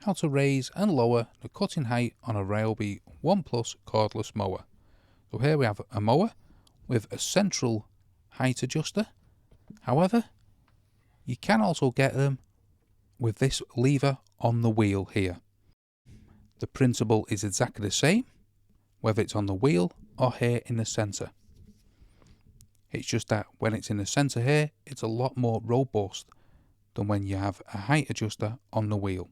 how to raise and lower the cutting height on a Ryobi ONE Plus cordless mower. So here we have a mower with a central height adjuster. However, you can also get them with this lever on the wheel here. The principle is exactly the same, whether it's on the wheel or here in the centre. It's just that when it's in the centre here, it's a lot more robust than when you have a height adjuster on the wheel.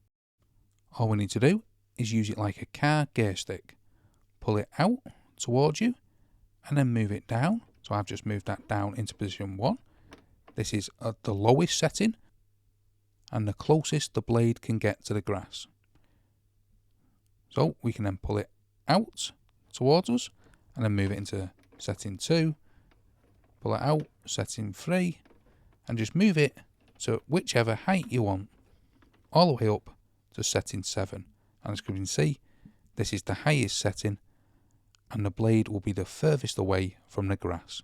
All we need to do is use it like a car gear stick. Pull it out towards you and then move it down. So I've just moved that down into position 1. This is at the lowest setting and the closest the blade can get to the grass. So we can then pull it out towards us and then move it into setting 2. Pull it out, setting 3, and just move it to whichever height you want, all the way up to setting 7. And as you can see, this is the highest setting and the blade will be the furthest away from the grass.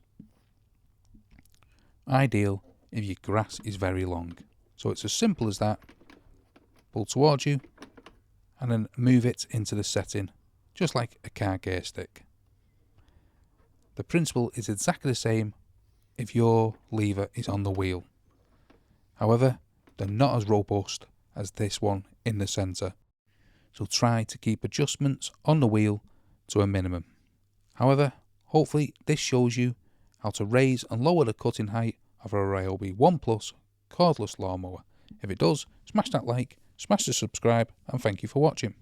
Ideal if your grass is very long. So it's as simple as that. Pull towards you and then move it into the setting, just like a car gear stick. The principle is exactly the same if your lever is on the wheel. However, they're not as robust as this one in the centre. So try to keep adjustments on the wheel to a minimum. However, hopefully this shows you how to raise and lower the cutting height of a Ryobi ONE Plus cordless lawnmower. If it does, smash that like, smash the subscribe, and thank you for watching.